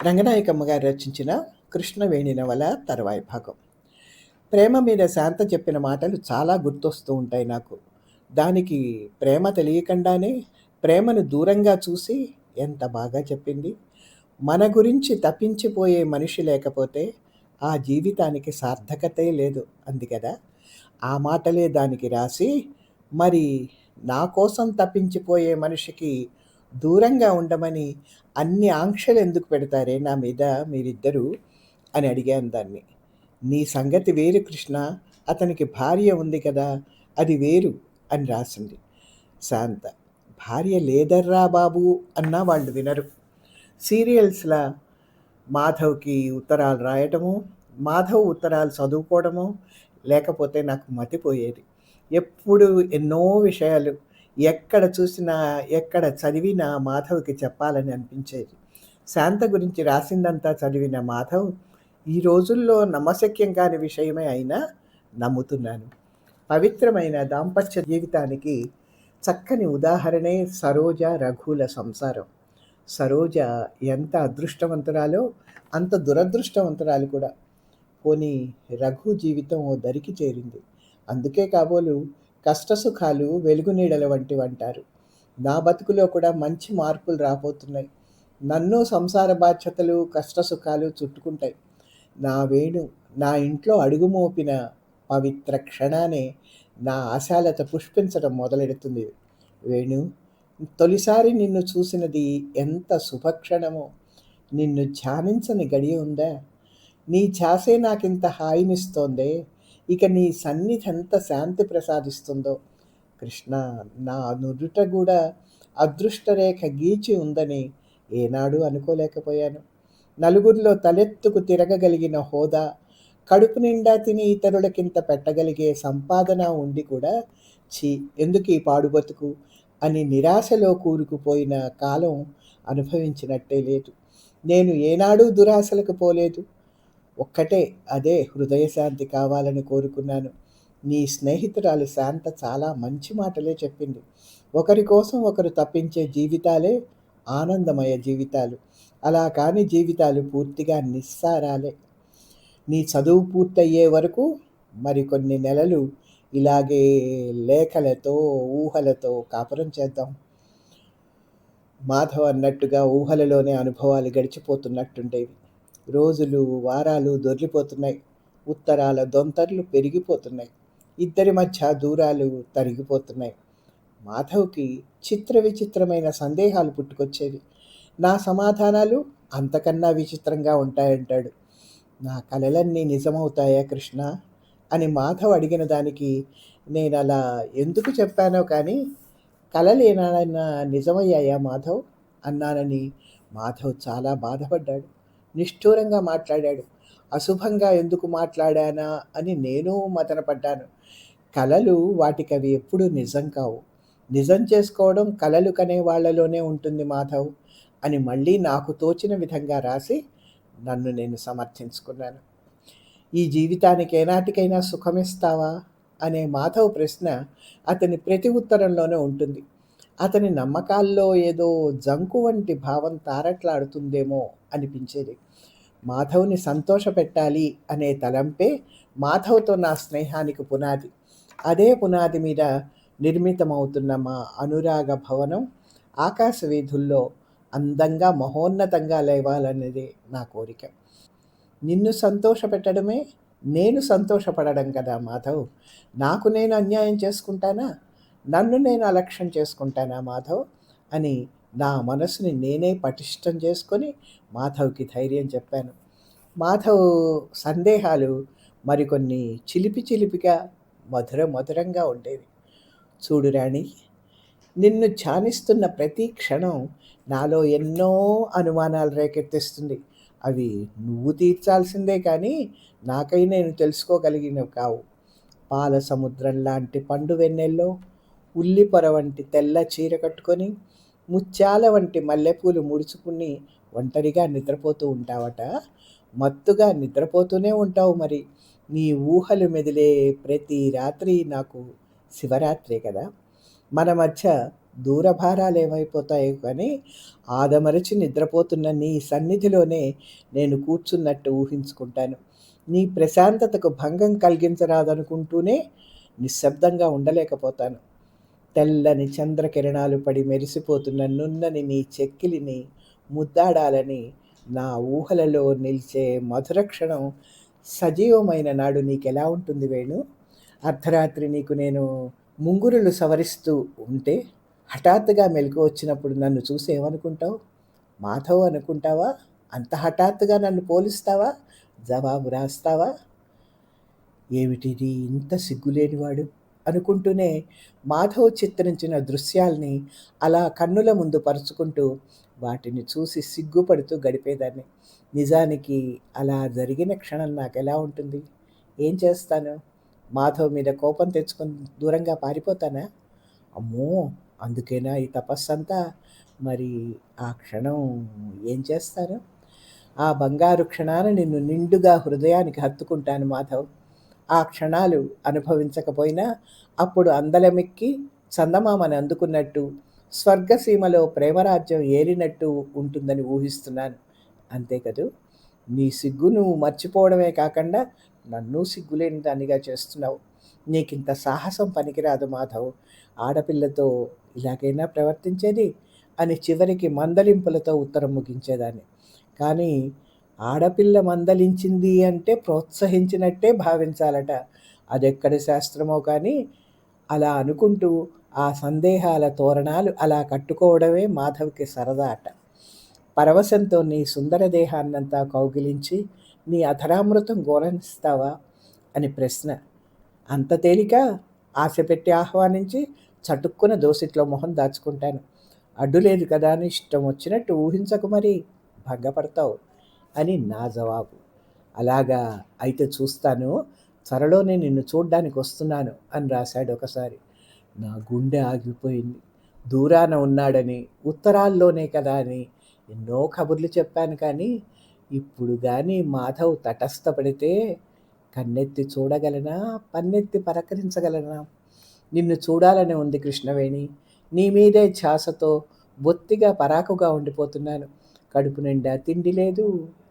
రంగనాయకమ్మ గారు రచించిన 'కృష్ణవేణి' నవల తర్వాయి భాగం. ప్రేమ మీద శాంత చెప్పిన మాటలు చాలా గుర్తొస్తూ ఉంటాయి నాకు. దానికి ప్రేమ తెలియకుండానే ప్రేమను దూరంగా చూసి ఎంత బాగా చెప్పింది. మన గురించి తప్పించిపోయే మనిషి లేకపోతే ఆ జీవితానికి సార్థకతే లేదు అంది కదా! ఆ మాటలే దానికి రాసి, మరి నా కోసం తప్పించిపోయే మనిషికి దూరంగా ఉండమని అన్ని ఆంక్షలెందుకు పెడతారే నా మీద మీరిద్దరూ అని అడిగాను దాన్ని. నీ సంగతి వేరు కృష్ణ, అతనికి భార్య ఉంది కదా, అది వేరు అని రాసింది శాంత. భార్య లేదర్రా బాబు అన్నా వాళ్ళు వినరు. సీరియల్స్‌లా మాధవ్‌కి ఉత్తరాలు రాయటము, మాధవ్ ఉత్తరాలు చదువుకోవడము, లేకపోతే నాకు మతిపోయేది. ఎప్పుడు ఎన్నో విషయాలు ఎక్కడ చూసినా, ఎక్కడ చదివినా మాధవ్‌కి చెప్పాలని అనిపించేది. శాంత గురించి రాసిందంతా చదివిన మాధవ్, ఈ రోజుల్లో నమ్మశక్యం కాని విషయమే అయినా నమ్ముతున్నాను. పవిత్రమైన దాంపత్య జీవితానికి చక్కని ఉదాహరణే సరోజ, రఘుల సంసారం. సరోజ ఎంత అదృష్టవంతురాలో అంత దురదృష్టవంతురాలు కూడా. పోనీ రఘు జీవితం ఓ దరికి చేరింది. అందుకే కాబోలు కష్టసుఖాలు వెలుగునీడల వంటివంటారు. నా బతుకులో కూడా మంచి మార్పులు రాబోతున్నాయి. నన్ను సంసార బాధ్యతలు, కష్టసుఖాలు చుట్టుకుంటాయి. నా వేణు నా ఇంట్లో అడుగుమోపిన పవిత్ర క్షణానే నా ఆశాలత పుష్పించడం మొదలెడుతుంది. వేణు, తొలిసారి నిన్ను చూసినది ఎంత శుభక్షణమో! నిన్ను ధ్యానించని గడియ ఉందా? నీ ధ్యాసే నాకింత హాయినిస్తోందే! ఇక నీ సన్నిధెంత శాంతి ప్రసాదిస్తుందో! కృష్ణ, నా నుదుట కూడా అదృష్టరేఖ గీచి ఉందని ఏనాడూ అనుకోలేకపోయాను. నలుగురిలో తలెత్తుకు తిరగగలిగిన హోదా, కడుపు నిండా తిని ఇతరులకింత పెట్టగలిగే సంపాదన ఉండి కూడా ఛీ, ఎందుకీ పాడు బతుకు అని నిరాశలో కూరుకుపోయిన కాలం అనుభవించినట్టే లేదు. నేను ఏనాడూ దురాశలకు పోలేదు. ఒక్కటే, అదే హృదయశాంతి కావాలని కోరుకున్నాను. నీ స్నేహితురాలు శాంత చాలా మంచి మాటలే చెప్పింది. ఒకరి కోసం ఒకరు తప్పించే జీవితాలే ఆనందమయ జీవితాలు. అలా కాని జీవితాలు పూర్తిగా నిస్సారాలే. నీ చదువు పూర్తయ్యే వరకు మరికొన్ని నెలలు ఇలాగే లేఖలతో, ఊహలతో కాపురం చేద్దాం. మాధవ్ అన్నట్టుగా ఊహలలోనే అనుభవాలు గడిచిపోతున్నట్టుండేవి. రోజులు, వారాలు దొర్లిపోతున్నాయి. ఉత్తరాల దొంతర్లు పెరిగిపోతున్నాయి. ఇద్దరి మధ్య దూరాలు తరిగిపోతున్నాయి. మాధవ్‌కి చిత్ర విచిత్రమైన సందేహాలు పుట్టుకొచ్చేవి. నా సమాధానాలు అంతకన్నా విచిత్రంగా ఉంటాయంటాడు. నా కలలన్నీ నిజమవుతాయా కృష్ణ అని మాధవ్ అడిగిన దానికి నేనలా ఎందుకు చెప్పానో కానీ, కలలేనాడన్నా నిజమయ్యాయా మాధవ్ అన్నానని మాధవ్ చాలా బాధపడ్డాడు. నిష్ఠూరంగా మాట్లాడాడు. అశుభంగా ఎందుకు మాట్లాడానా అని నేను మదనపడ్డాను. కలలు వాటికవి ఎప్పుడూ నిజం కావు. నిజం చేసుకోవడం కలలు కనే వాళ్ళలోనే ఉంటుంది మాధవ్ అని మళ్ళీ నాకు తోచిన విధంగా రాసి నన్ను నేను సమర్థించుకున్నాను. ఈ జీవితానికి ఏనాటికైనా సుఖమిస్తావా అనే మాధవ్ ప్రశ్న అతని ప్రతి ఉత్తరంలోనే ఉంటుంది. అతని నమ్మకాల్లో ఏదో జంకు వంటి భావం తారట్లాడుతుందేమో అనిపించేది. మాధవ్‌ని సంతోషపెట్టాలి అనే తలంపే మాధవ్‌తో నా స్నేహానికి పునాది. అదే పునాది మీద నిర్మితమవుతున్న మా అనురాగ భవనం ఆకాశ వీధుల్లో అందంగా, మహోన్నతంగా లేవాలన్నదే నా కోరిక. నిన్ను సంతోషపెట్టడమే నేను సంతోషపడడం కదా మాధవ్! నాకు నేను అన్యాయం చేసుకుంటానా? నన్ను నేను అలక్ష్యం చేసుకుంటానా మాధవ్? అని నా మనసుని నేనే పటిష్టం చేసుకొని మాధవ్‌కి ధైర్యం చెప్పాను. మాధవ్ సందేహాలు మరికొన్ని చిలిపి చిలిపిగా, మధుర మధురంగా ఉండేవి. చూడు రాణి, నిన్ను ధ్యానిస్తున్న ప్రతి క్షణం నాలో ఎన్నో అనుమానాలు రేకెత్తిస్తుంది. అవి నువ్వు తీర్చాల్సిందే కానీ నాకై నేను తెలుసుకోగలిగినవి కావు. పాల సముద్రం లాంటి పండు వెన్నెల్లో ఉల్లిపొర వంటి తెల్ల చీర కట్టుకొని, ముత్యాల వంటి మల్లెపూలు ముడుచుకుని ఒంటరిగా నిద్రపోతూ ఉంటావట. మత్తుగా నిద్రపోతూనే ఉంటావు మరి. నీ ఊహలు మెదిలే ప్రతి రాత్రి నాకు శివరాత్రే కదా. మన మధ్య దూరభారాలేమైపోతాయో కానీ, ఆదమరచి నిద్రపోతున్న నీ సన్నిధిలోనే నేను కూర్చున్నట్టు ఊహించుకుంటాను. నీ ప్రశాంతతకు భంగం కలిగించరాదనుకుంటూనే నిశ్శబ్దంగా ఉండలేకపోతాను. తెల్లని చంద్రకిరణాలు పడి మెరిసిపోతున్న నున్నని నీ చెక్కిలిని ముద్దాడాలని నా ఊహలలో నిలిచే మధుర క్షణం సజీవమైన నాడు నీకెలా ఉంటుంది వేణు? అర్ధరాత్రి నీకు నేను ముంగురులు సవరిస్తూ ఉంటే హఠాత్తుగా మెలకువ వచ్చినప్పుడు నన్ను చూసి ఏమనుకుంటావు? మాధవ్ అనుకుంటావా? అంత హఠాత్తుగా నన్ను పోలుస్తావా? జవాబు రాస్తావా? ఏమిటిది ఇంత సిగ్గులేనివాడు అనుకుంటూనే మాధవ్ చిత్రించిన దృశ్యాల్ని అలా కన్నుల ముందు పరుచుకుంటూ వాటిని చూసి సిగ్గుపడుతూ గడిపేదాన్ని. నిజానికి అలా జరిగిన క్షణం నాకెలా ఉంటుంది? ఏం చేస్తాను? మాధవ్ మీద కోపం తెచ్చుకొని దూరంగా పారిపోతానా? అమ్మో! అందుకేనా ఈ తపస్సంతా? మరి ఆ క్షణం ఏం చేస్తాను? ఆ బంగారు క్షణాన నిన్ను నిండుగా హృదయానికి హత్తుకుంటాను మాధవ్. ఆ క్షణాలు అనుభవించకపోయినా అప్పుడు అందలమెక్కి చందమామని అందుకున్నట్టు, స్వర్గసీమలో ప్రేమరాజ్యం ఏలినట్టు ఉంటుందని ఊహిస్తున్నాను. అంతే కదూ! నీ సిగ్గు నువ్వు మర్చిపోవడమే కాకుండా నన్ను సిగ్గులేని దానిగా చేస్తున్నావు. నీకింత సాహసం పనికిరాదు మాధవ్. ఆడపిల్లతో ఇలాగైనా ప్రవర్తించేది అని చివరికి మందలింపులతో ఉత్తరం ముగించేదాన్ని. కానీ ఆడపిల్ల మందలించింది అంటే ప్రోత్సహించినట్టే భావించాలట. అదెక్కడి శాస్త్రమో కానీ అలా అనుకుంటూ ఆ సందేహాల తోరణాలు అలా కట్టుకోవడమే మాధవ్‌కి సరదా అట. పరవశంతో నీ సుందర దేహాన్నంతా కౌగిలించి నీ అధరామృతం గోలనిస్తావా అని ప్రశ్న. అంత తేలికా? ఆశ పెట్టి ఆహ్వానించి చటుక్కున దోసిట్లో మొహం దాచుకుంటాను. అడ్డు లేదు కదా అని ఇష్టం వచ్చినట్టు ఊహించకు మరి, భంగపడతావు అని నా జవాబు. అలాగా అయితే చూస్తాను, త్వరలోనే నిన్ను చూడ్డానికి వస్తున్నాను అని రాశాడు ఒకసారి. నా గుండె ఆగిపోయింది. దూరాన ఉన్నాడని, ఉత్తరాల్లోనే కదా అని ఎన్నో కబుర్లు చెప్పాను కానీ ఇప్పుడు కానీ మాధవ్ తటస్థపడితే కన్నెత్తి చూడగలనా? పన్నెత్తి పలకరించగలనా? నిన్ను చూడాలని ఉంది కృష్ణవేణి. నీ మీదే ధ్యాసతో బొత్తిగా పరాకుగా ఉండిపోతున్నాను. కడుపు నిండా తిండి లేదు,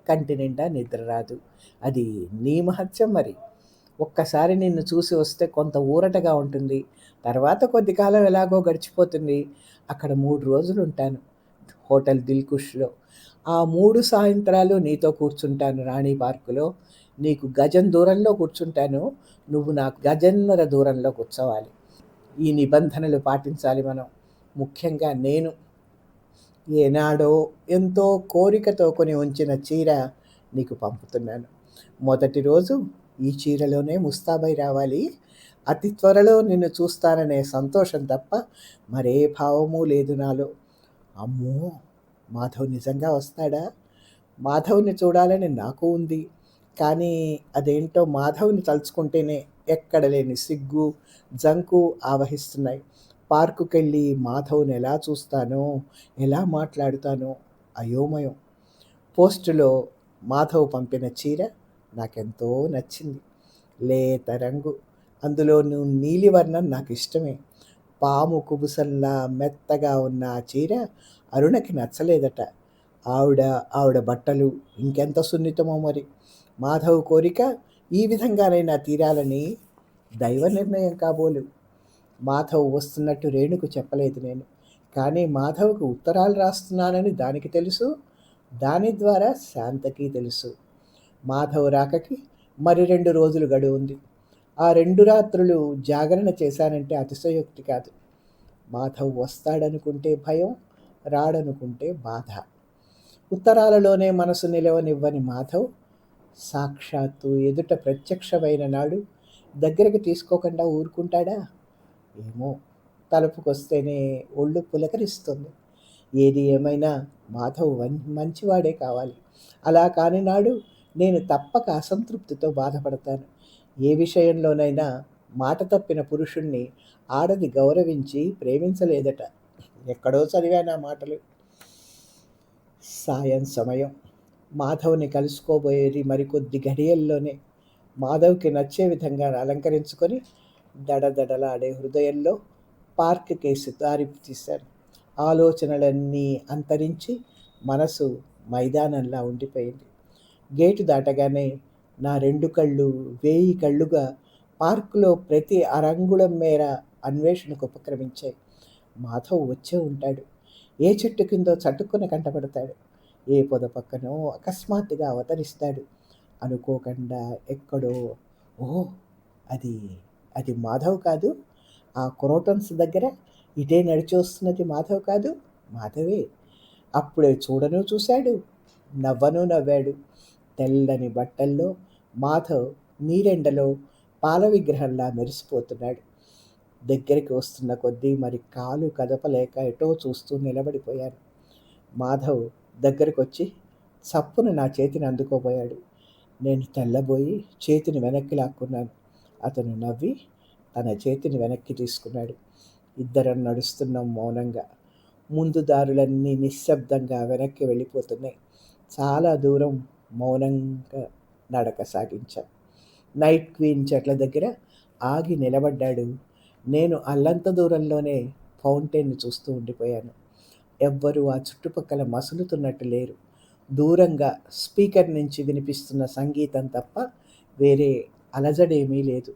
కంటి నిండా నిద్ర రాదు. అది నీ మహత్యం మరి. ఒక్కసారి నిన్ను చూసి వస్తే కొంత ఊరటగా ఉంటుంది. తర్వాత కొద్ది కాలం ఎలాగో గడిచిపోతుంది. అక్కడ 3 రోజులుంటాను హోటల్ దిల్‌కుష్‌లో. ఆ 3 సాయంత్రాలు నీతో కూర్చుంటాను రాణి పార్కులో. నీకు గజం దూరంలో కూర్చుంటాను. నువ్వు నాకు గజన్నర దూరంలో కూర్చోవాలి. ఈ నిబంధనలు పాటించాలి మనం. ముఖ్యంగా నేను. ఏనాడో ఎంతో కోరికతో కొని ఉంచిన చీర నీకు పంపుతున్నాను. మొదటి రోజు ఈ చీరలోనే ముస్తాబై రావాలి. అతి త్వరలో నిన్ను చూస్తాననే సంతోషం తప్ప మరే భావమూ లేదు నాలో. అమ్మో! మాధవ్ నిజంగా వస్తాడా? మాధవ్‌ని చూడాలని నాకు ఉంది. కానీ అదేంటో మాధవ్‌ని తలుచుకుంటేనే ఎక్కడ లేని సిగ్గు, జంకు ఆవహిస్తున్నాయి. పార్కుకెళ్ళి మాధవ్‌ని ఎలా చూస్తానో, ఎలా మాట్లాడుతానో అయోమయం. పోస్టులో మాధవ్ పంపిన చీర నాకెంతో నచ్చింది. లేత రంగు. అందులోనూ నీలివర్ణం నాకిష్టమే. పాము కుబుసంలా మెత్తగా ఉన్న ఆ చీర అరుణకి నచ్చలేదట. ఆవిడ బట్టలు ఇంకెంత సున్నితమో మరి. మాధవ్ కోరిక ఈ విధంగానైనా తీరాలని దైవ నిర్ణయం కాబోలు. మాధవ్ వస్తున్నట్టు రేణుకు చెప్పలేదు నేను. కానీ మాధవ్‌కు ఉత్తరాలు రాస్తున్నానని దానికి తెలుసు. దాని ద్వారా శాంతకి తెలుసు. మాధవ్ రాకకి మరి 2 రోజులు గడువుంది. ఆ 2 రాత్రులు జాగరణ చేశానంటే అతిశయోక్తి కాదు. మాధవ్ వస్తాడనుకుంటే భయం, రాడనుకుంటే బాధ. ఉత్తరాలలోనే మనసు నిలవనివ్వని మాధవ్ సాక్షాత్తు ఎదుట ప్రత్యక్షమైన నాడు దగ్గరికి తీసుకోకుండా ఊరుకుంటాడా? ఏమో! తలుపుకొస్తేనే ఒళ్ళు పులకరిస్తుంది. ఏది ఏమైనా మాధవ్ మంచివాడే కావాలి. అలా కాని నాడు నేను తప్పక అసంతృప్తితో బాధపడతాను. ఏ విషయంలోనైనా మాట తప్పిన పురుషుణ్ణి ఆడది గౌరవించి ప్రేమించలేదట. ఎక్కడో చదివాను ఆ మాటలు. సాయం సమయం. మాధవ్‌ని కలుసుకోబోయేది మరికొద్ది ఘడియల్లోనే. మాధవ్‌కి నచ్చే విధంగా అలంకరించుకొని దడదడలాడే హృదయంలో పార్క్ కేసి దారి తీశాను. ఆలోచనలన్నీ అంతరించి మనసు మైదానంలా ఉండిపోయింది. గేటు దాటగానే నా 2 కళ్ళు వేయి కళ్ళుగా పార్కులో ప్రతి అరంగుళం మేర అన్వేషణకు ఉపక్రమించాయి. మాధవ్ వచ్చే ఉంటాడు. ఏ చెట్టు కిందో చటుక్కున కంటపడతాడు. ఏ పొద పక్కనో అకస్మాత్తుగా అవతరిస్తాడు. అనుకోకుండా ఎక్కడో ఓహ్! అది అది మాధవ్ కాదు. ఆ క్రోటన్స్ దగ్గర ఇటే నడిచి వస్తున్నది మాధవ్ కాదు. మాధవే. అప్పుడే చూడను చూశాడు. నవ్వను నవ్వాడు. తెల్లని బట్టల్లో మాధవ్ నీరెండలో పాల విగ్రహంలా మెరిసిపోతున్నాడు. దగ్గరికి వస్తున్న కొద్దీ మరి కాలు కదపలేక ఎటో చూస్తూ నిలబడిపోయాను. మాధవ్ దగ్గరకొచ్చి చప్పున నా చేతిని అందుకోబోయాడు. నేను తెల్లబోయి చేతిని వెనక్కి లాక్కున్నాను. అతను నవ్వి తన చేతిని వెనక్కి తీసుకున్నాడు. ఇద్దరం నడుస్తున్నాం మౌనంగా. ముందు దారులన్నీ నిశ్శబ్దంగా వెనక్కి వెళ్ళిపోతున్నాయి. చాలా దూరం మౌనంగా నడక సాగించాం. నైట్ క్వీన్ చెట్ల దగ్గర ఆగి నిలబడ్డాడు. నేను అల్లంత దూరంలోనే ఫౌంటైన్ని చూస్తూ ఉండిపోయాను. ఎవ్వరూ ఆ చుట్టుపక్కల మసులుతున్నట్టు లేరు. దూరంగా స్పీకర్ నుంచి వినిపిస్తున్న సంగీతం తప్ప వేరే అలజడేమీ లేదు.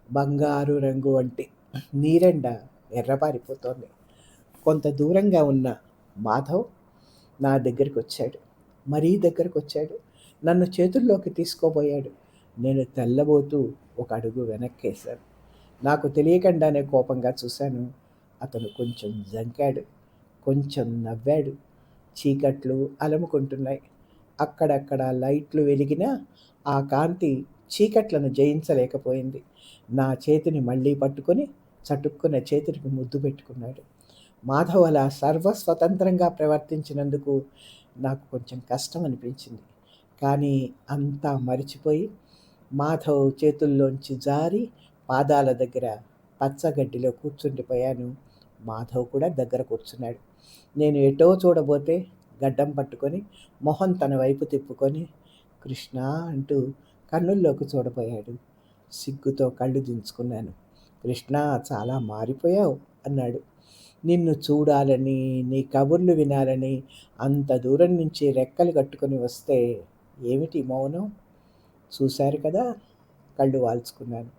బంగారు రంగు వంటి నీరెండ ఎర్రబారిపోతోంది. కొంత దూరంగా ఉన్న మాధవ్ నా దగ్గరికి వచ్చాడు. మరీ దగ్గరకు వచ్చాడు. నన్ను చేతుల్లోకి తీసుకోబోయాడు. నేను తెల్లబోతూ ఒక అడుగు వెనక్కేశాను. నాకు తెలియకుండానే కోపంగా చూశాను. అతను కొంచెం జంకాడు. కొంచెం నవ్వాడు. చీకట్లు అలముకుంటున్నాయి. అక్కడక్కడ లైట్లు వెలిగినా ఆ కాంతి చీకట్లను జయించలేకపోయింది. నా చేతిని మళ్ళీ పట్టుకొని చటుక్కున చేతికి ముద్దు పెట్టుకున్నాడు. మాధవ్ అలా సర్వస్వతంత్రంగా ప్రవర్తించినందుకు నాకు కొంచెం కష్టం అనిపించింది. కానీ అంతా మరిచిపోయి మాధవ్ చేతుల్లోంచి జారి పాదాల దగ్గర పచ్చగడ్డిలో కూర్చుండిపోయాను. మాధవ్ కూడా దగ్గర కూర్చున్నాడు. నేను ఎటో చూడబోతే గడ్డం పట్టుకొని మొహం తన వైపు తిప్పుకొని కృష్ణ అంటూ కన్నుల్లోకి చూడబోయాడు. సిగ్గుతో కళ్ళు దించుకున్నాను. కృష్ణ చాలా మారిపోయావు అన్నాడు. నిన్ను చూడాలని నీ కబుర్లు వినాలని అంత దూరం నుంచి రెక్కలు కట్టుకొని వస్తే ఏమిటి మౌనం? చూశారు కదా. కళ్ళు వాల్చుకున్నాను.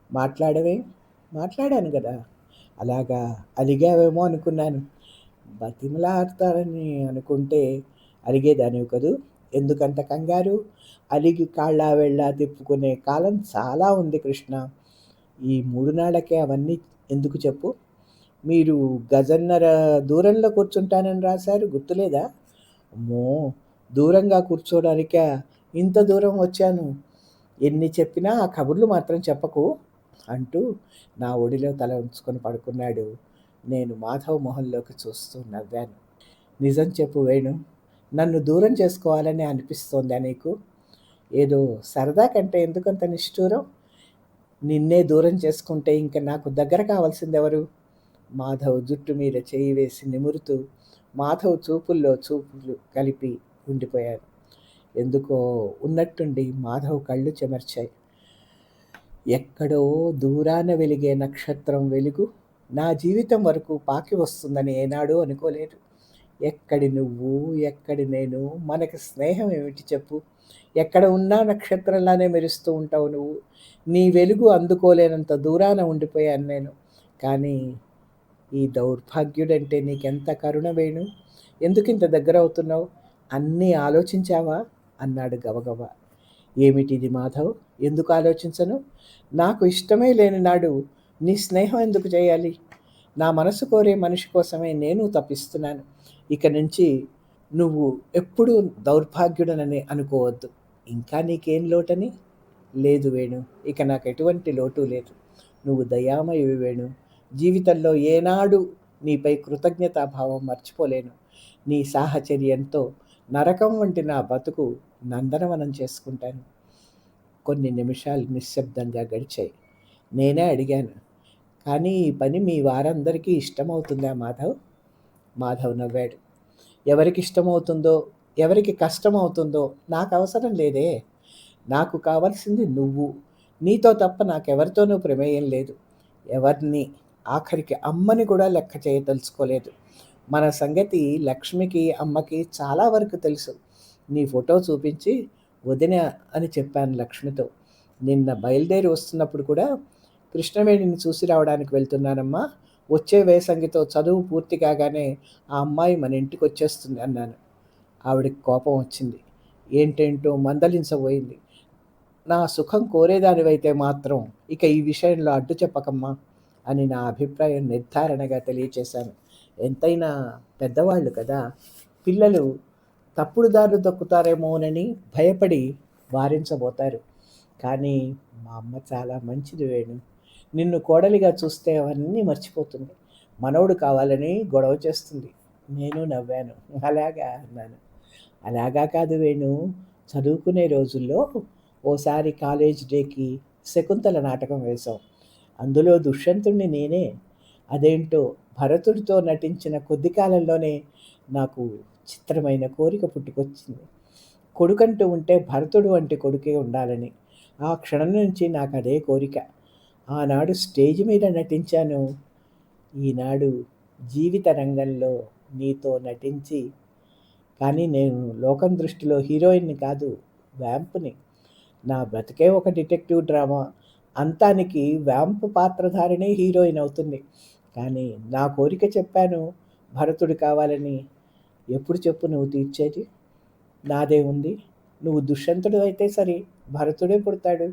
మాట్లాడవే? మాట్లాడాను కదా. అలాగా అలిగావేమో అనుకున్నాను. బతిమలాడతారని అనుకుంటే అలిగేదానివి కదూ. ఎందుకంత కంగారు? అలిగి కాళ్ళా వెళ్ళా తిప్పుకునే కాలం చాలా ఉంది కృష్ణ. ఈ 3 నాళ్ళకే అవన్నీ ఎందుకు చెప్పు. మీరు గజన్నర దూరంలో కూర్చుంటానని రాశారు, గుర్తులేదా? అమ్మో! దూరంగా కూర్చోడానికా ఇంత దూరం వచ్చాను. ఎన్ని చెప్పినా ఆ కబుర్లు మాత్రం చెప్పకు అంటూ నా ఒడిలో తల ఉంచుకొని పడుకున్నాడు. నేను మాధవ్ మొహంలోకి చూస్తూ నవ్వాను. నిజం చెప్పు వేణు, నన్ను దూరం చేసుకోవాలని అనిపిస్తోందా నీకు? ఏదో సరదా కంటే ఎందుకంత నిష్ఠూరం? నిన్నే దూరం చేసుకుంటే ఇంక నాకు దగ్గర కావాల్సిందెవరు? మాధవ్ జుట్టు మీద చేయి వేసి నిమురుతూ మాధవ్ చూపుల్లో చూపులు కలిపి ఉండిపోయాను. ఎందుకో ఉన్నట్టుండి మాధవ్ కళ్ళు చెమర్చాయి. ఎక్కడో దూరాన వెలిగే నక్షత్రం వెలుగు నా జీవితం వరకు పాకి వస్తుందని ఏనాడూ అనుకోలేదు. ఎక్కడి నువ్వు, ఎక్కడి నేను, మనకి స్నేహం ఏమిటి చెప్పు? ఎక్కడ ఉన్నా నక్షత్రంలానే మెరుస్తూ ఉంటావు నువ్వు. నీ వెలుగు అందుకోలేనంత దూరాన ఉండిపోయాను నేను. కానీ ఈ దౌర్భాగ్యుడంటే నీకెంత కరుణ వేణు? ఎందుకింత దగ్గరవుతున్నావు? అన్నీ ఆలోచించావా? అన్నాడు గబగబా. ఏమిటిది మాధవ్? ఎందుకు ఆలోచించను? నాకు ఇష్టమే లేని నాడు నీ స్నేహం ఎందుకు చేయాలి? నా మనసు కోరే మనిషి కోసమే నేను తపిస్తున్నాను. ఇక నుంచి నువ్వు ఎప్పుడూ దౌర్భాగ్యుడనని అనుకోవద్దు. ఇంకా నీకేం లోటని? లేదు వేణు, ఇక నాకు ఎటువంటి లోటు లేదు. నువ్వు దయామయువి వేణు. జీవితంలో ఏనాడు నీపై కృతజ్ఞతాభావం మర్చిపోలేను. నీ సాహచర్యంతో నరకం వంటి నా బతుకు నందనవనం చేసుకుంటాను. కొన్ని నిమిషాలు నిశ్శబ్దంగా గడిచాయి. నేనే అడిగాను, కానీ ఈ పని మీ వారందరికీ ఇష్టమవుతుందా మాధవ్? మాధవ్ నవ్వాడు. ఎవరికి ఇష్టమవుతుందో, ఎవరికి కష్టమవుతుందో నాకు అవసరం లేదే. నాకు కావాల్సింది నువ్వు. నీతో తప్ప నాకెవరితోనూ ప్రమేయం లేదు. ఎవరిని ఆఖరికి అమ్మని కూడా లెక్క చేయదలుచుకోలేదు. మన సంగతి లక్ష్మికి, అమ్మకి చాలా వరకు తెలుసు. నీ ఫోటో చూపించి వదిన అని చెప్పాను లక్ష్మితో. నిన్న బయలుదేరి వస్తున్నప్పుడు కూడా కృష్ణవేణిని చూసి రావడానికి వెళ్తున్నానమ్మా. వచ్చే వేసంగితో చదువు పూర్తి కాగానే ఆ అమ్మాయి మన ఇంటికి వచ్చేస్తుంది అన్నాను. ఆవిడకి కోపం వచ్చింది. ఏంటేంటో మందలించబోయింది. నా సుఖం కోరేదానివైతే మాత్రం ఇక ఈ విషయంలో అడ్డు చెప్పకమ్మా అని నా అభిప్రాయం నిర్ధారణగా తెలియచేశాను. ఎంతైనా పెద్దవాళ్ళు కదా, పిల్లలు తప్పుడు దారులు తొక్కుతారేమోనని భయపడి వారించబోతారు. కానీ మా అమ్మ చాలా మంచిది వేణు. నిన్ను కోడలిగా చూస్తే అవన్నీ మర్చిపోతుంది. మనవడు కావాలని గొడవ చేస్తుంది. నేను నవ్వాను. అలాగా అన్నాను. అలాగా కాదు వేణు, చదువుకునే రోజుల్లో ఓసారి కాలేజ్ డేకి శకుంతల నాటకం వేశాం. అందులో దుష్యంతుణ్ణి నేనే. అదేంటో భరతుడితో నటించిన కొద్ది కాలంలోనే నాకు చిత్రమైన కోరిక పుట్టుకొచ్చింది. కొడుకంటూ ఉంటే భరతుడు వంటి కొడుకే ఉండాలని. ఆ క్షణం నుంచి నాకు అదే కోరిక. ఆనాడు స్టేజ్ మీద నటించాను. ఈనాడు జీవిత రంగంలో నీతో నటించి, కానీ నేను లోకం దృష్టిలో హీరోయిన్ని కాదు, వ్యాంపుని. నా బ్రతికే ఒక డిటెక్టివ్ డ్రామా. అంతానికి వ్యాంప్ పాత్రధారిణే హీరోయిన్ అవుతుంది. కానీ నా కోరిక చెప్పాను, భరతుడు కావాలని. ఎప్పుడు చెప్పు నువ్వు తీర్చేది? నాదే ఉంది. నువ్వు దుష్యంతుడు అయితే సరే, భరతుడే పుడతాడు.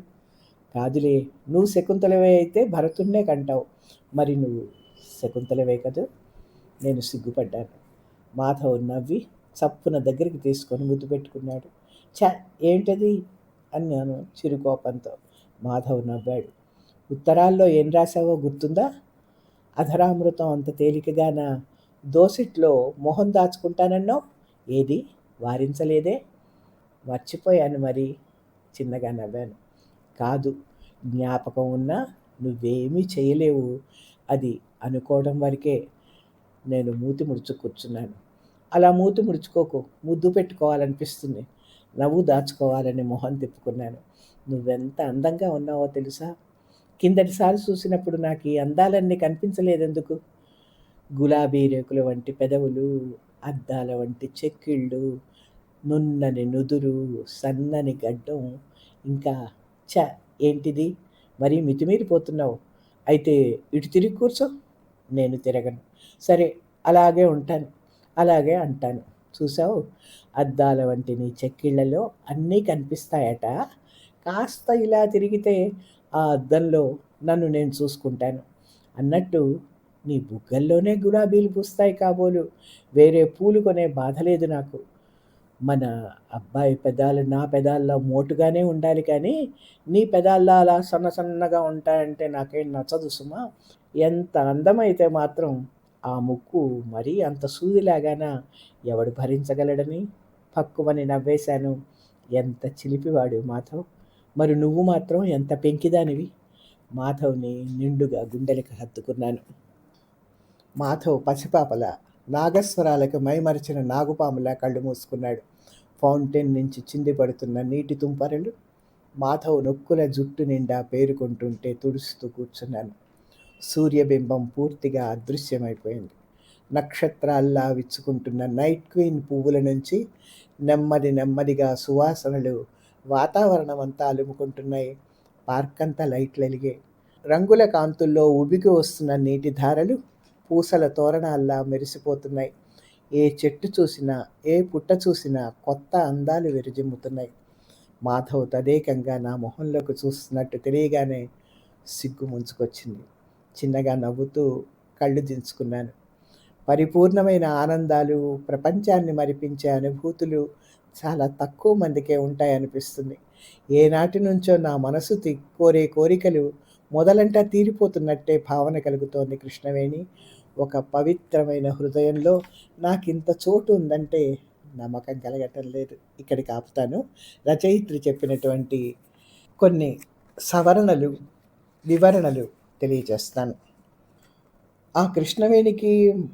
కాదులే, నువ్వు శకుంతలవే అయితే భరతుడినే కంటావు. మరి నువ్వు శకుంతలవే కదూ? నేను సిగ్గుపడ్డాను. మాధవ్ నవ్వి చప్పున దగ్గరికి తీసుకొని ముద్దు పెట్టుకున్నాడు. ఛ, ఏంటది అన్నాను చిరుకోపంతో. మాధవ్ నవ్వాడు. ఉత్తరాల్లో ఏం రాశావో గుర్తుందా? అధరామృతం అంత తేలికగానా దోసిట్లో మొహం దాచుకుంటానన్నావు? ఏది వారించలేదే? మర్చిపోయాను మరి. చిన్నగా నవ్వాను. కాదు, జ్ఞాపకం ఉన్నా నువ్వేమీ చేయలేవు. అది అనుకోవడం వరకే. నేను మూతి ముడుచు కూర్చున్నాను. అలా మూతి ముడుచుకోకు, ముద్దు పెట్టుకోవాలనిపిస్తుంది. నవ్వు దాచుకోవాలని మొహం తిప్పుకున్నాను. నువ్వెంత అందంగా ఉన్నావో తెలుసా? కిందటిసారి చూసినప్పుడు నాకు ఈ అందాలన్నీ కనిపించలేదెందుకు? గులాబీ రేకుల వంటి పెదవులు, అద్దాల వంటి చెక్కిళ్ళు, నున్నని నుదురు, సన్నని గడ్డం, ఇంకా ఛ, ఏంటిది? మరీ మితిమీరిపోతున్నావు. అయితే ఇటు తిరిగి కూర్చో. నేను తిరగను. సరే, అలాగే ఉంటాను, అలాగే అంటాను. చూసావు, అద్దాల వంటి నీ చెక్కిళ్ళలో అన్నీ కనిపిస్తాయట. కాస్త ఇలా తిరిగితే ఆ అద్దంలో నన్ను నేను చూసుకుంటాను. అన్నట్టు నీ బుగ్గల్లోనే గులాబీలు పూస్తాయి కాబోలు. వేరే పూలు కొనే బాధ లేదు నాకు. మన అబ్బాయి పెదాలు నా పెదాల్లో మోటుగానే ఉండాలి, కానీ నీ పెదాల్లో అలా సన్న సన్నగా ఉంటాయంటే నాకేం నచ్చదు సుమా. ఎంత అందమైతే మాత్రం ఆ ముక్కు మరీ అంత సూదిలాగానా? ఎవడు భరించగలడని పక్కువని నవ్వేశాను. ఎంత చిలిపివాడు మాధవ్. మరి నువ్వు మాత్రం ఎంత పెంకిదానివి. మాధవ్ని నిండుగా గుండెలకు హత్తుకున్నాను. మాధవ్ పసిపాపలా, నాగస్వరాలకు మైమరిచిన నాగుపాములా కళ్ళు మూసుకున్నాడు. ఫౌంటైన్ నుంచి చింది పడుతున్న నీటి తుంపరలు మాధవ్ నొక్కుల జుట్టు నిండా పేరుకుంటుంటే తుడుస్తూ కూర్చున్నాను. సూర్యబింబం పూర్తిగా అదృశ్యమైపోయింది. నక్షత్రాల్లా విచ్చుకుంటున్న నైట్ క్వీన్ పువ్వుల నుంచి నెమ్మదిగా సువాసనలు వాతావరణం అంతా అలుముకుంటున్నాయి. పార్క్ అంతా లైట్లు వెలిగాయి. రంగుల కాంతుల్లో ఉబికి వస్తున్న నీటి ధారలు పూసల తోరణాల్లా మెరిసిపోతున్నాయి. ఏ చెట్టు చూసినా, ఏ పుట్ట చూసినా కొత్త అందాలు విరజిమ్ముతున్నాయి. మాధవ్ తదేకంగా నా మొహంలోకి చూస్తున్నట్టు తెలియగానే సిగ్గు ముంచుకొచ్చింది. చిన్నగా నవ్వుతూ కళ్ళు దించుకున్నాను. పరిపూర్ణమైన ఆనందాలు, ప్రపంచాన్ని మరిపించే అనుభూతులు చాలా తక్కువ మందికే ఉంటాయనిపిస్తుంది. ఏనాటి నుంచో నా మనసు కోరే కోరికలు మొదలంటా తీరిపోతున్నట్టే భావన కలుగుతోంది కృష్ణవేణి. ఒక పవిత్రమైన హృదయంలో నాకింత చోటు ఉందంటే నమ్మకం కలగటం లేదు. ఇక్కడికి ఆపుతాను. రచయిత్రి చెప్పినటువంటి కొన్ని సవరణలు, వివరణలు తెలియజేస్తాను. ఆ కృష్ణవేణికి,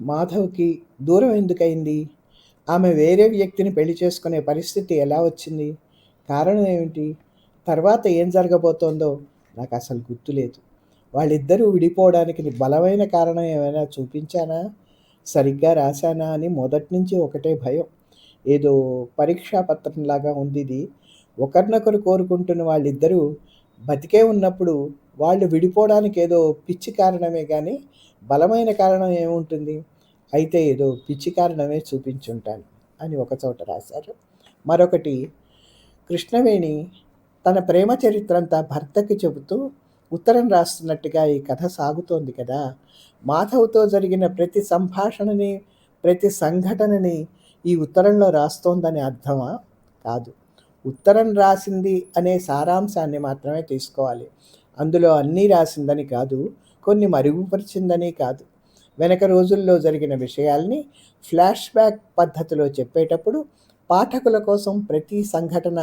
మాధవ్‌కి దూరం ఎందుకయింది? ఆమె వేరే వ్యక్తిని పెళ్లి చేసుకునే పరిస్థితి ఎలా వచ్చింది? కారణం ఏమిటి? తర్వాత ఏం జరగబోతోందో నాకసలు గుర్తులేదు. వాళ్ళిద్దరూ విడిపోవడానికి బలమైన కారణం ఏమైనా చూపించానా? సరిగ్గా రాశానా అని మొదటి నుంచి ఒకటే భయం. ఏదో పరీక్షా పత్రంలాగా ఉందిది. ఒకరినొకరు కోరుకుంటున్న వాళ్ళిద్దరూ బతికే ఉన్నప్పుడు వాళ్ళు విడిపోవడానికి ఏదో పిచ్చి కారణమే గానీ, బలమైన కారణం ఏముంటుంది? అయితే ఏదో పిచ్చి కారణమే చూపించుంటాను అని ఒకచోట రాశారు. మరొకటి, కృష్ణవేణి తన ప్రేమ చరిత్రంతా భర్తకి చెబుతూ ఉత్తరం రాస్తున్నట్టుగా ఈ కథ సాగుతోంది కదా! మాధవ్‌తో జరిగిన ప్రతి సంభాషణని, ప్రతి సంఘటనని ఈ ఉత్తరంలో రాస్తోందని అర్థమా? కాదు. ఉత్తరం రాసింది అనే సారాంశాన్ని మాత్రమే తీసుకోవాలి. అందులో అన్నీ రాసిందని కాదు, కొన్ని మరుగుపరిచిందని కాదు. వెనక రోజుల్లో జరిగిన విషయాల్ని ఫ్లాష్ బ్యాక్ పద్ధతిలో చెప్పేటప్పుడు పాఠకుల కోసం ప్రతి సంఘటన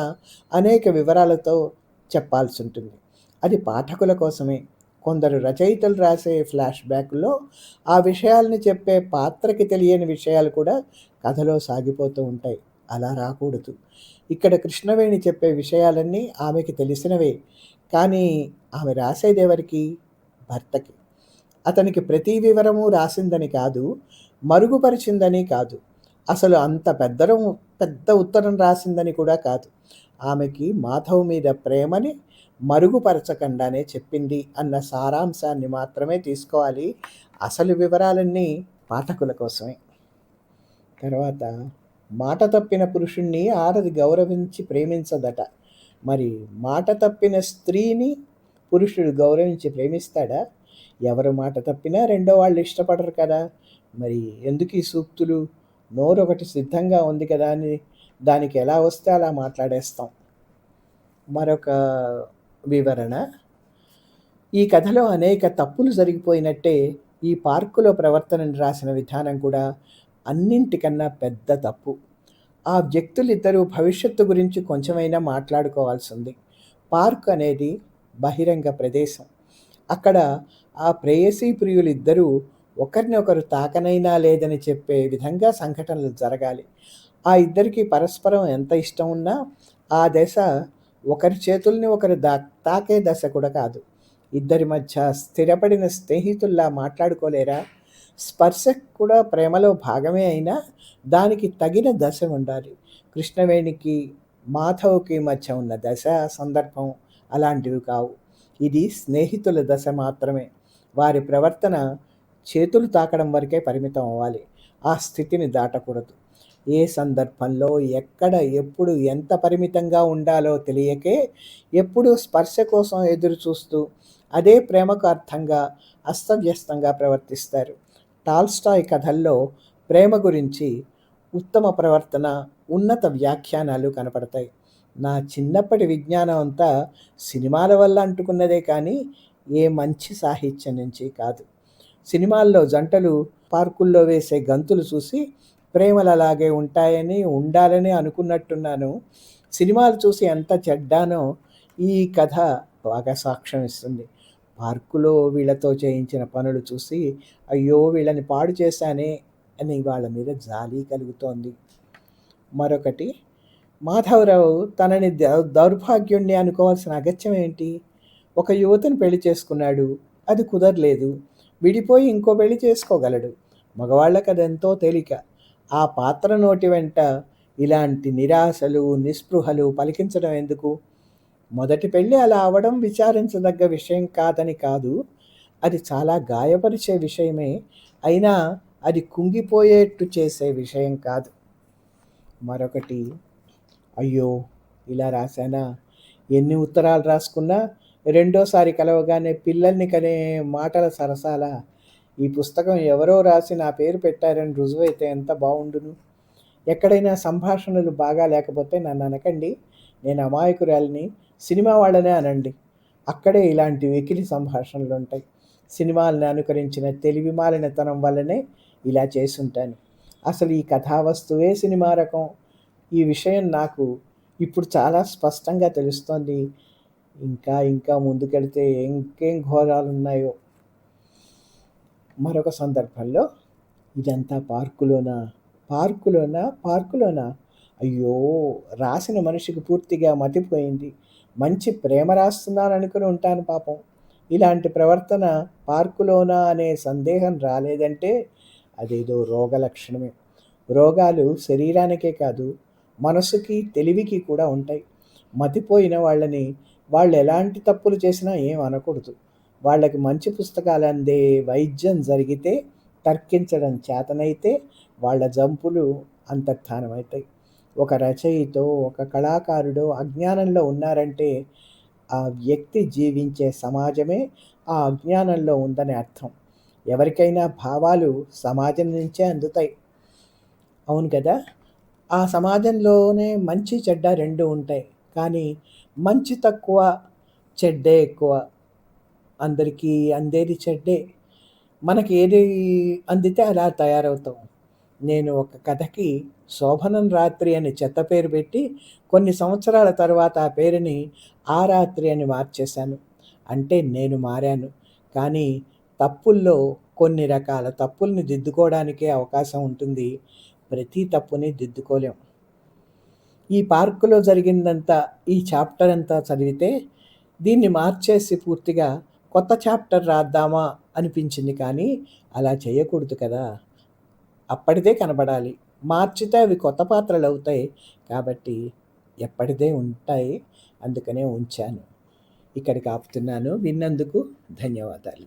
అనేక వివరాలతో చెప్పాల్సుంటుంది. అది పాఠకుల కోసమే. కొందరు రచయితలు రాసే ఫ్లాష్ బ్యాక్‌లో ఆ విషయాల్ని చెప్పే పాత్రకి తెలియని విషయాలు కూడా కథలో సాగిపోతూ ఉంటాయి. అలా రాకూడదు. ఇక్కడ కృష్ణవేణి చెప్పే విషయాలన్నీ ఆమెకి తెలిసినవే. కానీ ఆమె రాసేదెవరికి? భర్తకి. అతనికి ప్రతి వివరము రాసిందని కాదు, మరుగుపరిచిందని కాదు. అసలు అంత పెద్ద ఉత్తరం రాసిందని కూడా కాదు. ఆమెకి మాధవ్ మీద ప్రేమని మరుగుపరచకుండానే చెప్పింది అన్న సారాంశాన్ని మాత్రమే తీసుకోవాలి. అసలు వివరాలన్నీ పాఠకుల కోసమే. తర్వాత, మాట తప్పిన పురుషుణ్ణి ఆడది గౌరవించి ప్రేమించదట. మరి మాట తప్పిన స్త్రీని పురుషుడు గౌరవించి ప్రేమిస్తాడా? ఎవరు మాట తప్పినా రెండో వాళ్ళు ఇష్టపడరు కదా! మరి ఎందుకు ఈ సూక్తులు? నోరొకటి సిద్ధంగా ఉంది కదా అని దానికి ఎలా వస్తే అలా మాట్లాడేస్తాం. మరొక వివరణ, ఈ కథలో అనేక తప్పులు జరిగిపోయినట్టే ఈ పార్కులో ప్రవర్తనను రాసిన విధానం కూడా అన్నింటికన్నా పెద్ద తప్పు. ఆ వ్యక్తులిద్దరూ భవిష్యత్తు గురించి కొంచెమైనా మాట్లాడుకోవాల్సింది. పార్క్ అనేది బహిరంగ ప్రదేశం. అక్కడ ఆ ప్రేయసీ ప్రియులిద్దరూ ఒకరిని ఒకరు తాకనైనా లేదని చెప్పే విధంగా సంఘటనలు జరగాలి. ఆ ఇద్దరికీ పరస్పరం ఎంత ఇష్టం ఉన్నా ఆ దశ ఒకరి చేతుల్ని ఒకరు తాకే దశ కూడా కాదు. ఇద్దరి మధ్య స్థిరపడిన స్నేహితుల్లా మాట్లాడుకోలేరా? స్పర్శ కూడా ప్రేమలో భాగమే అయినా దానికి తగిన దశ ఉండాలి. కృష్ణవేణికి, మాధవ్‌కి మధ్య ఉన్న దశ, సందర్భం అలాంటివి కావు. ఇది స్నేహితుల దశ మాత్రమే. వారి ప్రవర్తన చేతులు తాకడం వరకే పరిమితం అవ్వాలి. ఆ స్థితిని దాటకూడదు. ఏ సందర్భంలో, ఎక్కడ, ఎప్పుడు, ఎంత పరిమితంగా ఉండాలో తెలియకే ఎప్పుడూ స్పర్శ కోసం ఎదురు చూస్తూ అదే ప్రేమకు అర్థంగా అస్తవ్యస్తంగా ప్రవర్తిస్తారు. టాల్స్టాయ్ కథల్లో ప్రేమ గురించి ఉత్తమ ప్రవర్తన, ఉన్నత వ్యాఖ్యానాలు కనపడతాయి. నా చిన్నప్పటి విజ్ఞానం అంతా సినిమాల వల్ల అంటుకున్నదే కానీ ఏ మంచి సాహిత్యం నుంచి కాదు. సినిమాల్లో జంటలు పార్కుల్లో వేసే గంతులు చూసి ప్రేమలు అలాగే ఉంటాయని, ఉండాలని అనుకున్నట్టున్నాను. సినిమాలు చూసి ఎంత చెడ్డానో ఈ కథ బాగా సాక్ష్యం ఇస్తుంది. పార్కులో వీళ్ళతో చేయించిన పనులు చూసి అయ్యో వీళ్ళని పాడు చేశానే అని వాళ్ళ మీద జాలి కలుగుతోంది. మరొకటి, మాధవరావు తనని దౌర్భాగ్యుణ్ణి అనుకోవాల్సిన అగత్యం ఏంటి? ఒక యువతిని పెళ్లి చేసుకున్నాడు, అది కుదరలేదు, విడిపోయి ఇంకో పెళ్లి చేసుకోగలడు. మగవాళ్ళకి అదెంతో తేలిక. ఆ పాత్ర నోటి వెంట ఇలాంటి నిరాశలు, నిస్పృహలు పలికించడం ఎందుకు? మొదటి పెళ్ళి అలా అవ్వడం విచారించదగ్గ విషయం కాదని కాదు, అది చాలా గాయపరిచే విషయమే. అయినా అది కుంగిపోయేట్టు చేసే విషయం కాదు. మరొకటి, అయ్యో ఇలా రాశానా? ఎన్ని ఉత్తరాలు రాసుకున్నా రెండోసారి కలవగానే పిల్లల్ని కనే మాటల సరసాల. ఈ పుస్తకం ఎవరో రాసి నా పేరు పెట్టారని రుజువైతే ఎంత బావుండును. ఎక్కడైనా సంభాషణలు బాగా లేకపోతే నన్ను అనకండి, నేను అమాయకురాలిని, సినిమా వాళ్ళనే అనండి. అక్కడే ఇలాంటి వెకిలి సంభాషణలు ఉంటాయి. సినిమాలను అనుకరించిన తెలివిమాలినతనం వల్లనే ఇలా చేసుంటాను. అసలు ఈ కథావస్తువే సినిమా రకం. ఈ విషయం నాకు ఇప్పుడు చాలా స్పష్టంగా తెలుస్తోంది. ఇంకా ఇంకా ముందుకెళ్తే ఇంకేం ఘోరాలున్నాయో. మరొక సందర్భంలో, ఇదంతా పార్కులోనా? పార్కులోనా? పార్కులోనా? అయ్యో! రాసిన మనిషికి పూర్తిగా మతిపోయింది. మంచి ప్రేమ రాస్తున్నాననుకుని ఉంటాను పాపం. ఇలాంటి ప్రవర్తన పార్కులోనా అనే సందేహం రాలేదంటే అదేదో రోగ లక్షణమే. రోగాలు శరీరానికే కాదు, మనసుకి, తెలివికి కూడా ఉంటాయి. మతిపోయిన వాళ్ళని వాళ్ళు ఎలాంటి తప్పులు చేసినా ఏం అనకూడదు. వాళ్ళకి మంచి పుస్తకాలు అందే వైద్యం జరిగితే, తర్కించడం చేతనైతే వాళ్ళ జంపులు అంతర్ధానమవుతాయి. ఒక రచయితో, ఒక కళాకారుడో అజ్ఞానంలో ఉన్నారంటే ఆ వ్యక్తి జీవించే సమాజమే ఆ అజ్ఞానంలో ఉందని అర్థం. ఎవరికైనా భావాలు సమాజం నుంచే అందుతాయి. అవును కదా! ఆ సమాజంలోనే మంచి, చెడ్డ 2 ఉంటాయి. కానీ మంచి తక్కువ, చెడ్డే ఎక్కువ. అందరికీ అందేది చెడ్డే. మనకి ఏది అందితే అలా తయారవుతాం. నేను ఒక కథకి 'శోభనం రాత్రి' అని చెత్త పేరు పెట్టి, కొన్ని సంవత్సరాల తర్వాత ఆ పేరుని 'ఆ రాత్రి' అని మార్చేశాను. అంటే నేను మారాను. కానీ తప్పుల్లో కొన్ని రకాల తప్పుల్ని దిద్దుకోవడానికే అవకాశం ఉంటుంది. ప్రతి తప్పుని దిద్దుకోలేం. ఈ పార్కులో జరిగిందంతా, ఈ చాప్టర్ అంతా చదివితే దీన్ని మార్చేసి పూర్తిగా కొత్త చాప్టర్ రాద్దామా అనిపించింది. కానీ అలా చేయకూడదు కదా! అప్పటిదే కనబడాలి. మార్చితే అవి కొత్త పాత్రలవుతాయి. కాబట్టి ఎప్పటిదే ఉంటాయి. అందుకనే ఉంచాను. ఇక్కడికి ఆపుతున్నాను. విన్నందుకు ధన్యవాదాలు.